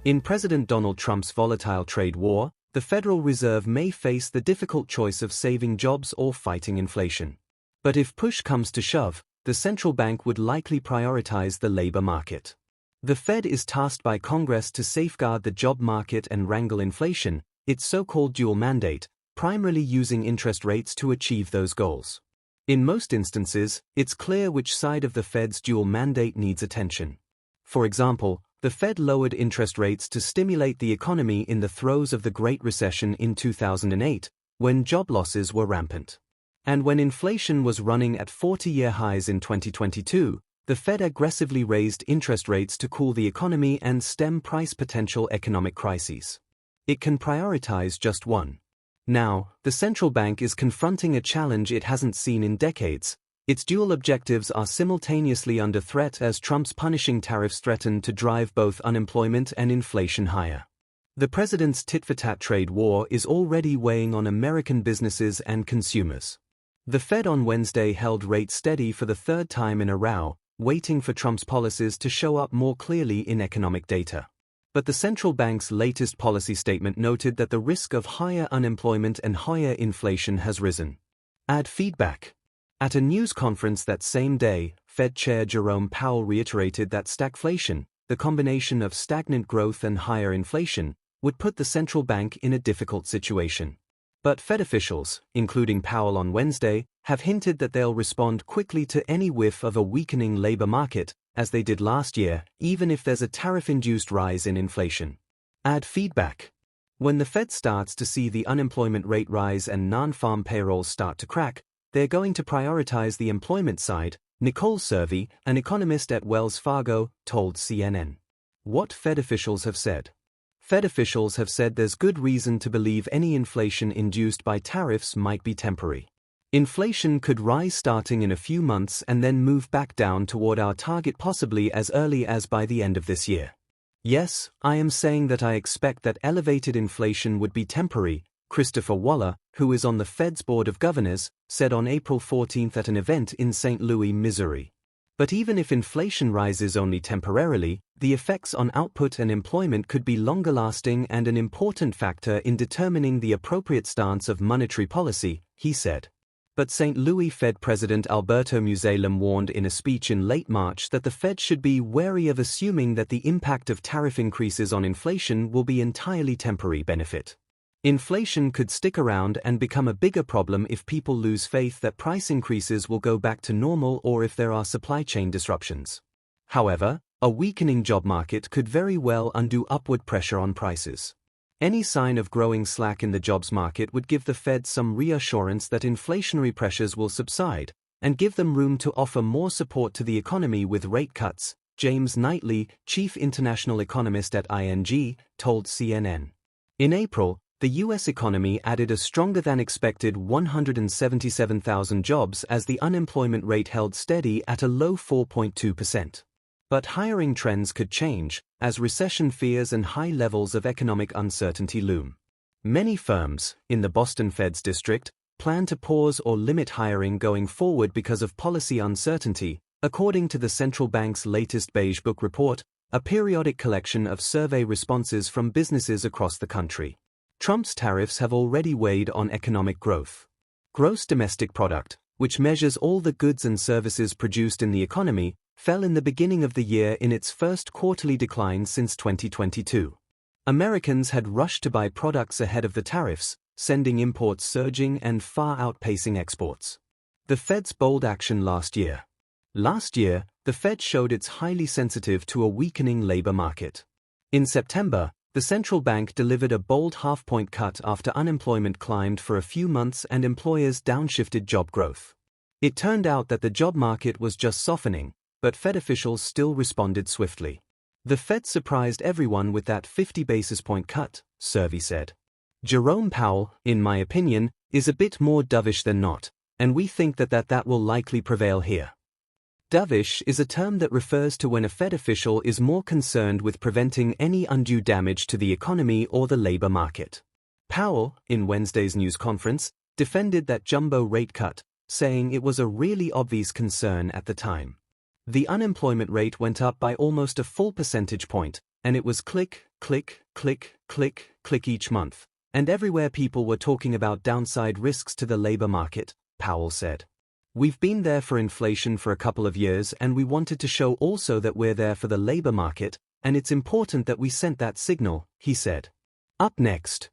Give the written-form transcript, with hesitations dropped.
In President Donald Trump's volatile trade war, the Federal Reserve may face the difficult choice of saving jobs or fighting inflation. But if push comes to shove, the central bank would likely prioritize the labor market. The Fed is tasked by Congress to safeguard the job market and wrangle inflation, its so-called dual mandate, primarily using interest rates to achieve those goals. In most instances, it's clear which side of the Fed's dual mandate needs attention. For example, the Fed lowered interest rates to stimulate the economy in the throes of the Great Recession in 2008, when job losses were rampant. And when inflation was running at 40-year highs in 2022, the Fed aggressively raised interest rates to cool the economy and stem potential economic crises. It can prioritize just one. Now, the central bank is confronting a challenge it hasn't seen in decades. Its dual objectives are simultaneously under threat as Trump's punishing tariffs threaten to drive both unemployment and inflation higher. The president's tit-for-tat trade war is already weighing on American businesses and consumers. The Fed on Wednesday held rates steady for the third time in a row, waiting for Trump's policies to show up more clearly in economic data. But the central bank's latest policy statement noted that the risk of higher unemployment and higher inflation has risen. Add feedback. At a news conference that same day, Fed Chair Jerome Powell reiterated that stagflation, the combination of stagnant growth and higher inflation, would put the central bank in a difficult situation. But Fed officials, including Powell on Wednesday, have hinted that they'll respond quickly to any whiff of a weakening labor market, as they did last year, even if there's a tariff-induced rise in inflation. Add feedback. When the Fed starts to see the unemployment rate rise and non-farm payrolls start to crack, they're going to prioritize the employment side, Nicole Servi, an economist at Wells Fargo, told CNN. What Fed officials have said. Fed officials have said there's good reason to believe any inflation induced by tariffs might be temporary. Inflation could rise starting in a few months and then move back down toward our target possibly as early as by the end of this year. Yes, I am saying that I expect that elevated inflation would be temporary, Christopher Waller, who is on the Fed's Board of Governors, said on April 14 at an event in St. Louis, Missouri. But even if inflation rises only temporarily, the effects on output and employment could be longer-lasting and an important factor in determining the appropriate stance of monetary policy, he said. But St. Louis Fed President Alberto Musalem warned in a speech in late March that the Fed should be wary of assuming that the impact of tariff increases on inflation will be entirely temporary benefit. Inflation could stick around and become a bigger problem if people lose faith that price increases will go back to normal or if there are supply chain disruptions. However, a weakening job market could very well undo upward pressure on prices. Any sign of growing slack in the jobs market would give the Fed some reassurance that inflationary pressures will subside, and give them room to offer more support to the economy with rate cuts, James Knightley, chief international economist at ING, told CNN. In April, the U.S. economy added a stronger-than-expected 177,000 jobs as the unemployment rate held steady at a low 4.2%. But hiring trends could change, as recession fears and high levels of economic uncertainty loom. Many firms, in the Boston Fed's district, plan to pause or limit hiring going forward because of policy uncertainty, according to the central bank's latest Beige Book report, a periodic collection of survey responses from businesses across the country. Trump's tariffs have already weighed on economic growth. Gross domestic product, which measures all the goods and services produced in the economy, fell in the beginning of the year in its first quarterly decline since 2022. Americans had rushed to buy products ahead of the tariffs, sending imports surging and far outpacing exports. The Fed's bold action last year. Last year, the Fed showed it's highly sensitive to a weakening labor market. In September, the central bank delivered a bold half-point cut after unemployment climbed for a few months and employers downshifted job growth. It turned out that the job market was just softening, but Fed officials still responded swiftly. The Fed surprised everyone with that 50 basis point cut, Servi said. Jerome Powell, in my opinion, is a bit more dovish than not, and we think that will likely prevail here. Dovish is a term that refers to when a Fed official is more concerned with preventing any undue damage to the economy or the labor market. Powell, in Wednesday's news conference, defended that jumbo rate cut, saying it was a really obvious concern at the time. The unemployment rate went up by almost a full percentage point, and it was click, click, click, click each month. And everywhere people were talking about downside risks to the labor market, Powell said. We've been there for inflation for a couple of years and we wanted to show also that we're there for the labor market, and it's important that we sent that signal, he said. Up next.